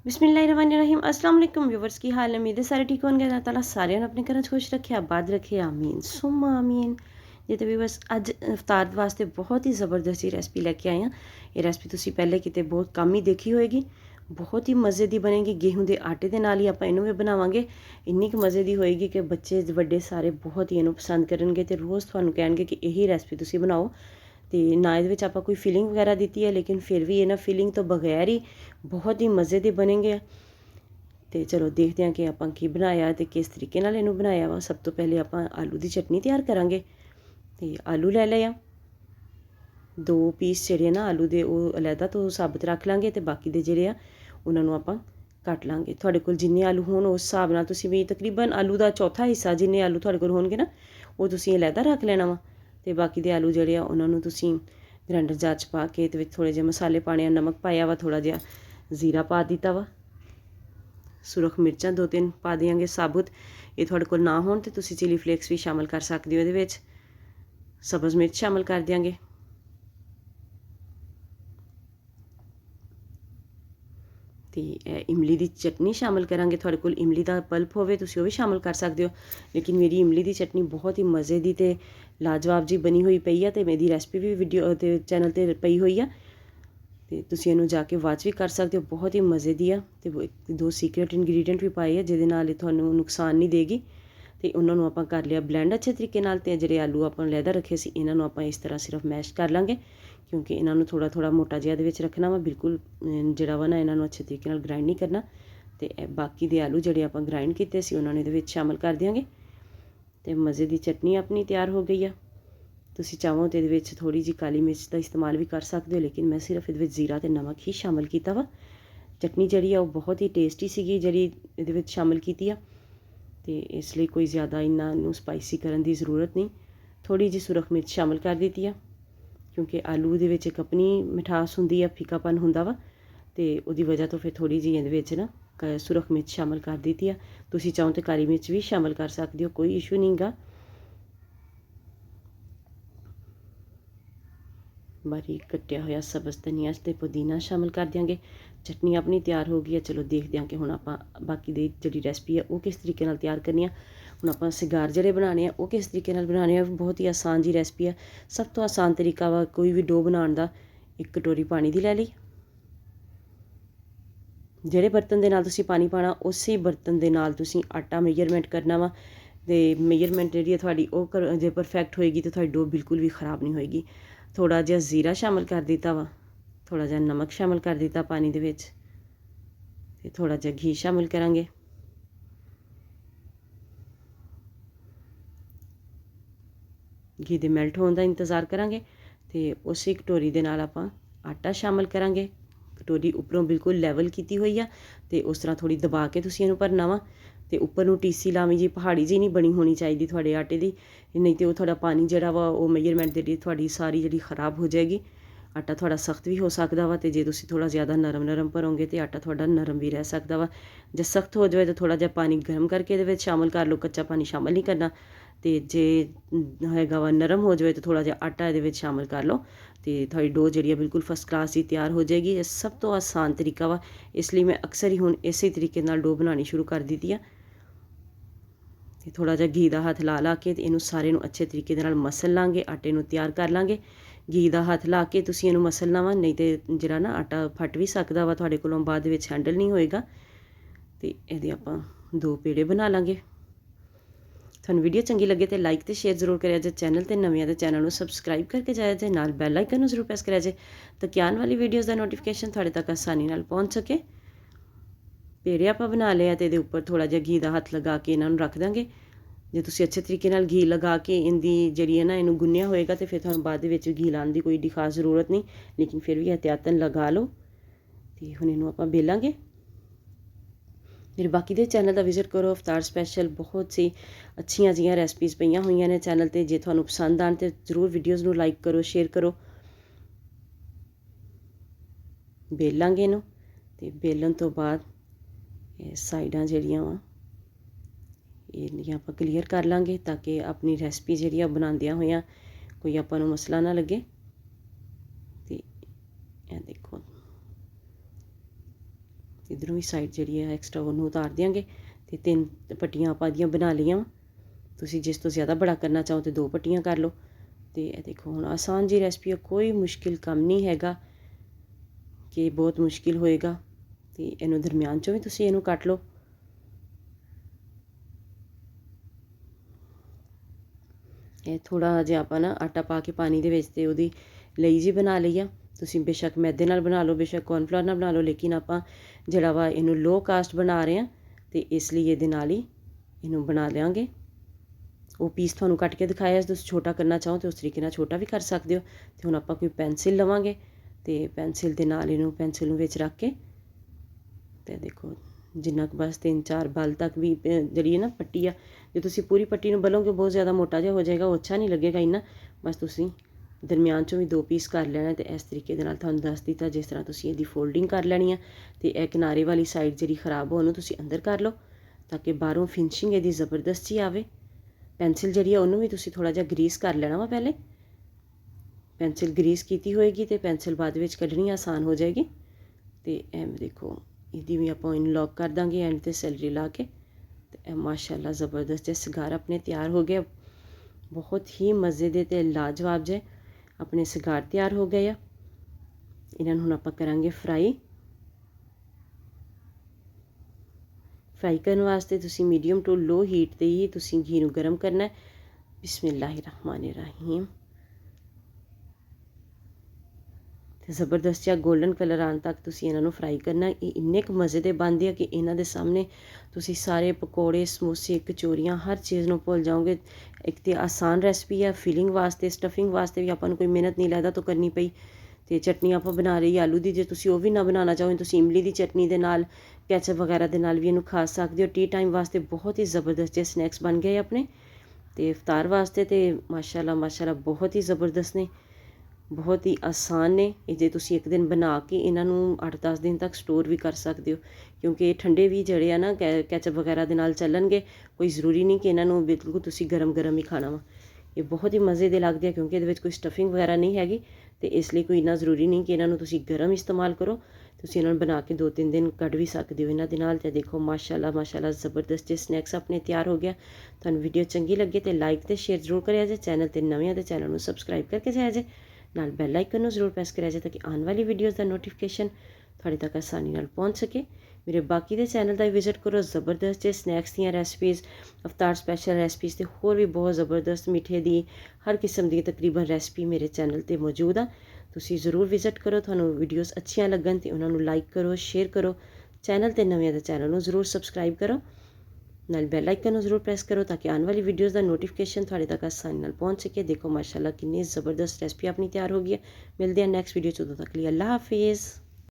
बिस्मिल्लाहिर्रहमानिर्रहीम अस्सलाम वालेकुम व्यूवर्स की हाल उम्मीद है सारे ठीक होंगे। अल्लाह ताला सारे अपने घर खुश रखे आबाद रखे आमीन सुम्मा आमीन। ये तो व्यूवर्स अज इफ्तार वास्ते बहुत ही ज़बरदस्त जी रेसिपी लैके आए हैं। ये रेसिपी तुसी पहले किते बहुत कम ही देखी होएगी, बहुत ही मज़े की बनेगी। गेहूं के आटे के नाल ही आपां इनू भी बनावांगे। इन्नी क मज़े की होएगी कि बच्चे बड़े सारे बहुत ही इनू पसंद करनगे ते रोज़ तुहानू कहणगे कि यही रेसिपी तुसी बनाओ। तो ना ये आप कोई फिलिंग वगैरह दी है, लेकिन फिर भी इन्हें फिलिंग तो बगैर ही बहुत ही मज़े के बनेंगे। तो चलो देखते हैं कि आप की बनाया तो किस तरीके नाल इनू बनाया वा। सब तो पहले आप आलू की चटनी तैयार करांगे। तो आलू लै लिया 2 पीस जिहड़े ना आलू दे वो अलहदा तो साबत रख लांगे, तो बाकी दे जिहड़े आ उन्हां नूं आपां कट लांगे। तुहाडे कोल जिन्ने आलू होण उस हिसाब नाल तुसीं भी तकरीबन आलू का चौथा हिस्सा जिन्ने आलू तुहाडे कोल होणगे ना वो तुसीं अलहदा रख लेना वा। तो बाकी दे आलू जिहड़े आ उन्हां नूं तुसीं ग्राइंडर जार च पा के ते थोड़े जे मसाले पाने, नमक पाया वा, थोड़ा जिहा जीरा पा दित्ता वा, सुरख मिर्चां 2-3 पा देंगे साबुत। ये तुहाडे कोल ना होण ते तुसीं चिली फ्लेक्स भी शामिल कर सकदे हो। इहदे विच सब्ज़ मिर्च शामिल कर देंगे। तो इमली की चटनी शामिल करांगे। तुहाडे कोल इमली का पल्प होवे तुसीं ओह भी शामिल कर सकदे हो, लेकिन मेरी इमली की चटनी बहुत ही मज़े की ते लाजवाब जी बनी हुई पई है। तो मेरी रेसिपी भी वीडियो ते चैनल ते पई हुई है, तो तुसीं इहनूं जाके वाच भी कर सकदे हो। बहुत ही मज़े दी आ। तो 2 सीक्रेट इंग्रीडिएंट भी पाए है जिहदे नाल तुहानूं नुकसान नहीं देगी। तो उन्हां नूं आपां कर लिया ब्लेंड अच्छे तरीके नाल। ते जिहड़े आलू आपां अलहदा रखे सी इन्हां नूं आपां इस तरह सिर्फ मैश कर लांगे, क्योंकि इन्हां नूं थोड़ा थोड़ा मोटा जिहा इहदे विच रखना वा। बिल्कुल जिहड़ा वा ना इन्हां नूं अच्छे तरीके नाल ग्राइंड नहीं करना। तो बाकी दे आलू जिहड़े आपां ग्राइंड कीते सी उन्हां नूं इहदे विच शामिल कर देंगे। तो मज़े की चटनी अपनी तैयार हो गई है। तुसीं चाहो तो इहदे विच थोड़ी जी काली मिर्च का इस्तेमाल भी कर सकदे हो, लेकिन मैं सिर्फ इहदे विच जीरा ते नमक ही शामिल कीता वा। चटनी जिहड़ी आ बहुत ही टेस्टी सीगी जिहड़ी इहदे विच शामिल कीती आ। तो इसलिए कोई ज़्यादा इन्ना इनू स्पाइसी करने की ज़रूरत नहीं। थोड़ी जी सुरख मिर्च शामिल कर दी है, क्योंकि आलू दे विच एक अपनी मिठास हुंदी है, फीकापन हुंदा वा। तो उसदी वजह तो फिर थोड़ी जी इहदे विच ना सुरख मिर्च शामिल कर दी है। तुसीं चाहो तो काली मिर्च भी शामिल कर सकदे हो, कोई इशू नहीं गा। बारीक कट्टिया होया सब्ज़ धनिया ते पुदीना शामिल कर देंगे। चटनी अपनी तैयार हो गई है। चलो देखते हैं कि हुण आपां बाकी दी जिहड़ी रेसिपी है वो किस तरीके नाल तैयार करनी है। हुण आपां सिगार जिहड़े बनाने आ वो किस तरीके नाल बनाने आ। बहुत ही आसान जी रेसिपी है। सब तो आसान तरीका वा कोई भी डो बनाउण दा। एक कटोरी पानी दी लै लई। जिहड़े बर्तन दे नाल तुसीं पानी पाना उसी बर्तन दे नाल तुसीं आटा मेजरमेंट करना वा। ते मेजरमेंट जिहड़ी ऐ तुहाडी ओह् जे परफैक्ट होएगी तो तुहाडी डो बिल्कुल भी खराब नहीं होएगी। थोड़ा जिहा जीरा शामिल कर दित्ता वा, थोड़ा जिहा नमक शामिल कर दित्ता पानी दे विच, ते थोड़ा जिहा घी शामिल करांगे। घी दे मैल्ट होण दा इंतज़ार करांगे। ते उसी कटोरी दे नाल आपां आटा शामिल करांगे। कटोरी उपरों बिल्कुल लैवल कीती हुई आ, ते उस तरह थोड़ी दबा के तुसीं इहनूं भरना वा। ते उप्पर नूं टीसी लावी जी पहाड़ी जी नहीं बनी होनी चाहिदी थुआढ़े आटे दी, नहीं ते ओह् थुआढ़ा पानी जेह्ड़ा वा ओह् मेजरमेंट जेह्ड़ी थुआढ़ी सारी जेह्ड़ी खराब हो जाएगी। आटा थोड़ा सख्त भी हो सकदा वा, ते जे तुसीं थोड़ा ज़्यादा नरम नरम भरोगे तो आटा थोड़ा नरम भी रह सकदा वा। जे सख्त हो जाए तो थोड़ा जिहा पानी गर्म करके इहदे विच शामिल कर लो, कच्चा पानी शामिल नहीं करना। ते जे हैगा वा नरम हो जाए तो थोड़ा जिहा आटा इहदे विच शामिल कर लो, ते थुआढ़ी डो जेह्ड़ी ऐ बिल्कुल फस्ट क्लास ही तैयार हो जाएगी। एह् सब तो आसान तरीका वा, इसलिए मैं अक्सर ही हुण इसे तरीके नाल डो बनानी शुरू कर दित्ती आ। ते थोड़ा जिहा घी दा हत्थ ला के ते इहनूं सारे नूं अच्छे तरीके दे नाल मसल लांगे, आटे नूं तैयार कर लांगे। घी दा हत्थ ला के तुसीं इहनूं मसलना वा, नहीं ते जेह्ड़ा ना आटा फट भी सकदा वा तुहाडे कोलों बाद विच हैंडल नहीं होएगा। ते इहदे आपां 2 पेड़े बना लांगे। तुहानूं वीडियो चंगी लगे तो लाइक ते शेयर जरूर करेआ जे। चैनल ते नवें ते चैनल नूं सबसक्राइब करके जाया जे, नाल बैल आइकन नूं जरूर प्रेस करेआ जे ताकि आने वाली वीडियोज़ दा नोटिफिकेशन तुहाडे तक आसानी नाल पहुंच सके। पेड़े आपां बना लिया ते इहदे उप्पर थोड़ा जिहा घी दा हत्थ लगा के इन्हां नूं रख दांगे। जे तुसीं अच्छे तरीके नाल घी लगा के इंदी जेह्ड़ी है ना इनू गुन्निया होएगा तो फिर तुहानूं बाद विच घी लाने की कोई एड्डी खास जरूरत नहीं, लेकिन फिर भी एहतियातन लगा लो। ते हुण इहनूं आपां बेलांगे। मेरे बाकी दे चैनल दा विजिट करो। इफ्तार स्पैशल बहुत सी अच्छियां जिहियां रैसपीज़ पईयां होईयां ने चैनल ते। जे तुहानूं पसंद आन ते जरूर वीडियोज़ नूं लाइक करो, शेयर करो। बेल लांगे इनू, ते बेलन तो बाद साइडां जेह्ड़ियां वा इहदियां आपां क्लीयर कर लांगे, ताकि अपनी रैसपी जेह्ड़ी ऐ बनांदियां होइयां कोई आपां नूं मसला ना लगे। ते एह् देखो ਇੱਧਰੋਂ ਵੀ ਸਾਈਡ ਜਿਹੜੀ ਹੈ ਐਕਸਟਰਾ ਉਹਨੂੰ ਉਤਾਰ ਦਿਆਂਗੇ। ਅਤੇ 3 ਪੱਟੀਆਂ ਆਪਾਂ ਦੀਆਂ ਬਣਾ ਲਈਆਂ ਵਾ। ਤੁਸੀਂ ਜਿਸ ਤੋਂ ਜ਼ਿਆਦਾ ਬੜਾ ਕਰਨਾ ਚਾਹੋ ਤਾਂ 2 ਪੱਟੀਆਂ ਕਰ ਲਓ। ਅਤੇ ਇਹ ਦੇਖੋ ਹੁਣ ਆਸਾਨ ਜੀ ਰੈਸਪੀ ਹੈ, ਕੋਈ ਮੁਸ਼ਕਿਲ ਕੰਮ ਨਹੀਂ ਹੈਗਾ ਕਿ ਬਹੁਤ ਮੁਸ਼ਕਿਲ ਹੋਏਗਾ। ਅਤੇ ਇਹਨੂੰ ਦਰਮਿਆਨ 'ਚੋਂ ਵੀ ਤੁਸੀਂ ਇਹਨੂੰ ਕੱਟ ਲਓ। ਇਹ ਥੋੜ੍ਹਾ ਜਿਹਾ ਆਪਾਂ ਨਾ ਆਟਾ ਪਾ ਕੇ ਪਾਣੀ ਦੇ ਵਿੱਚ ਅਤੇ ਉਹਦੀ ਲਈ ਜੀ ਬਣਾ ਲਈ ਆ। ਤੁਸੀਂ ਬੇਸ਼ੱਕ ਮੈਦੇ ਨਾਲ ਬਣਾ ਲਓ, ਬੇਸ਼ੱਕ ਕੌਰਨਫਲਾਵਰ ਨਾਲ ਬਣਾ ਲਓ, ਲੇਕਿਨ ਆਪਾਂ ਜਿਹੜਾ ਵਾ ਇਹਨੂੰ ਲੋ ਕਾਸਟ ਬਣਾ ਰਹੇ ਹਾਂ ਅਤੇ ਇਸ ਲਈ ਇਹਦੇ ਨਾਲ ਹੀ ਇਹਨੂੰ ਬਣਾ ਲਿਆਂਗੇ। ਉਹ ਪੀਸ ਤੁਹਾਨੂੰ ਕੱਟ ਕੇ ਦਿਖਾਇਆ, ਤੁਸੀਂ ਛੋਟਾ ਕਰਨਾ ਚਾਹੋ ਤਾਂ ਉਸ ਤਰੀਕੇ ਨਾਲ ਛੋਟਾ ਵੀ ਕਰ ਸਕਦੇ ਹੋ। ਅਤੇ ਹੁਣ ਆਪਾਂ ਕੋਈ ਪੈਨਸਿਲ ਲਵਾਂਗੇ ਅਤੇ ਪੈਨਸਿਲ ਦੇ ਨਾਲ ਇਹਨੂੰ ਪੈਨਸਿਲ ਨੂੰ ਵਿੱਚ ਰੱਖ ਕੇ ਅਤੇ ਦੇਖੋ ਜਿੰਨਾ ਕੁ ਬਸ 3-4 ਬਲ ਤੱਕ ਵੀ ਜਿਹੜੀ ਹੈ ਨਾ ਪੱਟੀ ਆ, ਜੇ ਤੁਸੀਂ ਪੂਰੀ ਪੱਟੀ ਨੂੰ ਬਲੋਗੇ ਬਹੁਤ ਜ਼ਿਆਦਾ ਮੋਟਾ ਜਿਹਾ ਹੋ ਜਾਏਗਾ, ਉਹ ਅੱਛਾ ਨਹੀਂ ਲੱਗੇਗਾ ਇੰਨਾ। ਬਸ ਤੁਸੀਂ ਦਰਮਿਆਨ 'ਚੋਂ ਵੀ 2 ਪੀਸ ਕਰ ਲੈਣਾ। ਅਤੇ ਇਸ ਤਰੀਕੇ ਦੇ ਨਾਲ ਤੁਹਾਨੂੰ ਦੱਸ ਦਿੱਤਾ ਜਿਸ ਤਰ੍ਹਾਂ ਤੁਸੀਂ ਇਹਦੀ ਫੋਲਡਿੰਗ ਕਰ ਲੈਣੀ ਆ। ਅਤੇ ਇਹ ਕਿਨਾਰੇ ਵਾਲੀ ਸਾਈਡ ਜਿਹੜੀ ਖ਼ਰਾਬ ਹੋ ਉਹਨੂੰ ਤੁਸੀਂ ਅੰਦਰ ਕਰ ਲਓ ਤਾਂ ਕਿ ਬਾਹਰੋਂ ਫਿਨਿਸ਼ਿੰਗ ਇਹਦੀ ਜ਼ਬਰਦਸਤ ਜੀ ਆਵੇ। ਪੈਨਸਿਲ ਜਿਹੜੀ ਆ ਉਹਨੂੰ ਵੀ ਤੁਸੀਂ ਥੋੜ੍ਹਾ ਜਿਹਾ ਗਰੀਸ ਕਰ ਲੈਣਾ ਵਾ। ਪਹਿਲੇ ਪੈਨਸਿਲ ਗਰੀਸ ਕੀਤੀ ਹੋਏਗੀ ਅਤੇ ਪੈਨਸਿਲ ਬਾਅਦ ਵਿੱਚ ਕੱਢਣੀ ਆਸਾਨ ਹੋ ਜਾਏਗੀ। ਅਤੇ ਐਵੇਂ ਦੇਖੋ ਇਹਦੀ ਵੀ ਆਪਾਂ ਇਹਨੂੰ ਲੌਕ ਕਰ ਦਾਂਗੇ ਐਂਡ 'ਤੇ ਸੈਲਰੀ ਲਾ ਕੇ। ਅਤੇ ਇਹ ਮਾਸ਼ਾਅੱਲਾ ਜ਼ਬਰਦਸਤ ਜਿਹੇ ਸਿਗਾਰ ਆਪਣੇ ਤਿਆਰ ਹੋ ਗਏ। ਬਹੁਤ ਹੀ ਮਜ਼ੇ ਦੇ ਅਤੇ ਲਾਜਵਾਬ ਜਿਹੇ ਆਪਣੇ ਸਿਗਾਰ ਤਿਆਰ ਹੋ ਗਏ ਆ। ਇਹਨਾਂ ਨੂੰ ਹੁਣ ਆਪਾਂ ਕਰਾਂਗੇ ਫਰਾਈ। ਫਰਾਈ ਕਰਨ ਵਾਸਤੇ ਤੁਸੀਂ ਮੀਡੀਅਮ ਟੂ ਲੋ ਹੀਟ 'ਤੇ ਹੀ ਤੁਸੀਂ ਘੀ ਨੂੰ ਗਰਮ ਕਰਨਾ ਹੈ। ਬਿਸਮਿਲ੍ਲਾਹਿਰਰਹਿਮਾਨਿਰਰਹੀਮ। ਅਤੇ ਜ਼ਬਰਦਸਤ ਜਿਹਾ ਗੋਲਡਨ ਕਲਰ ਆਉਣ ਤੱਕ ਤੁਸੀਂ ਇਹਨਾਂ ਨੂੰ ਫਰਾਈ ਕਰਨਾ। ਇਹ ਇੰਨੇ ਕੁ ਮਜ਼ੇ ਦੇ ਬਣਦੇ ਆ ਕਿ ਇਹਨਾਂ ਦੇ ਸਾਹਮਣੇ ਤੁਸੀਂ ਸਾਰੇ ਪਕੌੜੇ, ਸਮੋਸੇ, ਕਚੋਰੀਆਂ ਹਰ ਚੀਜ਼ ਨੂੰ ਭੁੱਲ ਜਾਓਗੇ। ਇੱਕ ਤਾਂ ਆਸਾਨ ਰੈਸਪੀ ਆ, ਫਿਲਿੰਗ ਵਾਸਤੇ, ਸਟਫਿੰਗ ਵਾਸਤੇ ਵੀ ਆਪਾਂ ਨੂੰ ਕੋਈ ਮਿਹਨਤ ਨਹੀਂ ਲੱਗਦਾ ਤੋਂ ਕਰਨੀ ਪਈ। ਅਤੇ ਚਟਨੀ ਆਪਾਂ ਬਣਾ ਰਹੀ ਆਲੂ ਦੀ, ਜੇ ਤੁਸੀਂ ਉਹ ਵੀ ਨਾ ਬਣਾਉਣਾ ਚਾਹੋ ਤੁਸੀਂ ਇਮਲੀ ਦੀ ਚਟਨੀ ਦੇ ਨਾਲ, ਕੈਚਅਪ ਵਗੈਰਾ ਦੇ ਨਾਲ ਵੀ ਇਹਨੂੰ ਖਾ ਸਕਦੇ ਹੋ। ਟੀ ਟਾਈਮ ਵਾਸਤੇ ਬਹੁਤ ਹੀ ਜ਼ਬਰਦਸਤ ਜਿਹੇ ਸਨੈਕਸ ਬਣ ਗਏ ਆਪਣੇ। ਅਤੇ ਇਫਤਾਰ ਵਾਸਤੇ ਤਾਂ ਮਾਸ਼ਾਅੱਲਾ ਬਹੁਤ ਹੀ ਜ਼ਬਰਦਸਤ ਨੇ, ਬਹੁਤ ਹੀ ਆਸਾਨ ਨੇ। ਇਹ ਜੇ ਤੁਸੀਂ ਇੱਕ ਦਿਨ ਬਣਾ ਕੇ ਇਹਨਾਂ ਨੂੰ 8-10 ਦਿਨ ਤੱਕ ਸਟੋਰ ਵੀ ਕਰ ਸਕਦੇ ਹੋ, ਕਿਉਂਕਿ ਇਹ ਠੰਡੇ ਵੀ ਜਿਹੜੇ ਆ ਨਾ ਕੈਚਅਪ ਵਗੈਰਾ ਦੇ ਨਾਲ ਚੱਲਣਗੇ। ਕੋਈ ਜ਼ਰੂਰੀ ਨਹੀਂ ਕਿ ਇਹਨਾਂ ਨੂੰ ਬਿਲਕੁਲ ਤੁਸੀਂ ਗਰਮ ਹੀ ਖਾਣਾ ਵਾ। ਇਹ ਬਹੁਤ ਹੀ ਮਜ਼ੇ ਦੇ ਲੱਗਦੇ ਆ ਕਿਉਂਕਿ ਇਹਦੇ ਵਿੱਚ ਕੋਈ ਸਟਫਿੰਗ ਵਗੈਰਾ ਨਹੀਂ ਹੈਗੀ, ਅਤੇ ਇਸ ਲਈ ਕੋਈ ਇੰਨਾ ਜ਼ਰੂਰੀ ਨਹੀਂ ਕਿ ਇਹਨਾਂ ਨੂੰ ਤੁਸੀਂ ਗਰਮ ਇਸਤੇਮਾਲ ਕਰੋ। ਤੁਸੀਂ ਇਹਨਾਂ ਨੂੰ ਬਣਾ ਕੇ 2-3 ਦਿਨ ਕੱਢ ਵੀ ਸਕਦੇ ਹੋ ਇਹਨਾਂ ਦੇ ਨਾਲ। ਅਤੇ ਦੇਖੋ ਮਾਸ਼ਾਅੱਲਾ ਜ਼ਬਰਦਸਤ ਜਿਹੇ ਸਨੈਕਸ ਆਪਣੇ ਤਿਆਰ ਹੋ ਗਿਆ। ਤੁਹਾਨੂੰ ਵੀਡੀਓ ਚੰਗੀ ਲੱਗੇ ਤਾਂ ਲਾਈਕ ਅਤੇ ਸ਼ੇਅਰ ਜ਼ਰੂਰ ਕਰਿਆ ਜੇ। ਚੈਨਲ 'ਤੇ ਨਵੇਂ ਆ ਤਾਂ ਚੈਨਲ ਨੂੰ ਸਬਸਕ੍ਰਾਈਬ ਕਰਕੇ ਜਾਇਆ ਜੇ। ਨਾਲ ਬੈਲ ਆਈਕਨ ਨੂੰ ਜ਼ਰੂਰ ਪ੍ਰੈਸ ਕਰਿਆ ਜੇ ਤਾਂ ਕਿ ਆਉਣ ਵਾਲੀ ਵੀਡੀਓਜ਼ ਦਾ ਨੋਟੀਫਿਕੇਸ਼ਨ ਤੁਹਾਡੇ ਤੱਕ ਆਸਾਨੀ ਨਾਲ ਪਹੁੰਚ ਸਕੇ। ਮੇਰੇ ਬਾਕੀ ਦੇ ਚੈਨਲ ਦਾ ਵਿਜ਼ਿਟ ਕਰੋ। ਜ਼ਬਰਦਸਤ ਜਿਹੇ ਸਨੈਕਸ ਦੀਆਂ ਰੈਸਪੀਜ਼, ਅਫਤਾਰ ਸਪੈਸ਼ਲ ਰੈਸਪੀਜ਼ ਅਤੇ ਹੋਰ ਵੀ ਬਹੁਤ ਜ਼ਬਰਦਸਤ ਮਿੱਠੇ ਦੀ ਹਰ ਕਿਸਮ ਦੀ ਤਕਰੀਬਨ ਰੈਸਪੀ ਮੇਰੇ ਚੈਨਲ 'ਤੇ ਮੌਜੂਦ ਆ। ਤੁਸੀਂ ਜ਼ਰੂਰ ਵਿਜ਼ਿਟ ਕਰੋ। ਤੁਹਾਨੂੰ ਵੀਡੀਓਜ਼ ਅੱਛੀਆਂ ਲੱਗਣ ਤਾਂ ਉਹਨਾਂ ਨੂੰ ਲਾਈਕ ਕਰੋ, ਸ਼ੇਅਰ ਕਰੋ। ਚੈਨਲ 'ਤੇ ਨਵੇਂ ਦਾ ਚੈਨਲ ਨੂੰ ਜ਼ਰੂਰ ਸਬਸਕ੍ਰਾਈਬ ਕਰੋ। ਨਾਲ ਬੈਲ ਆਈਕਨ ਨੂੰ ਜ਼ਰੂਰ ਪ੍ਰੈਸ ਕਰੋ ਤਾਂ ਕਿ ਆਉਣ ਵਾਲੀ ਵੀਡੀਓਜ਼ ਦਾ ਨੋਟੀਫਿਕੇਸ਼ਨ ਤੁਹਾਡੇ ਤੱਕ ਆਸਾਨੀ ਨਾਲ ਪਹੁੰਚ ਸਕੇ। ਦੇਖੋ ਮਾਸ਼ਾਅੱਲਾ ਕਿੰਨੀ ਜ਼ਬਰਦਸਤ ਰੈਸਪੀ ਆਪਣੀ ਤਿਆਰ ਹੋ ਗਈ ਹੈ। ਮਿਲਦੇ ਹਾਂ ਨੈਕਸਟ ਵੀਡੀਓ 'ਚ, ਉਦੋਂ ਤੱਕ ਲਈ ਅੱਲਾ ਹਾਫਿਜ਼।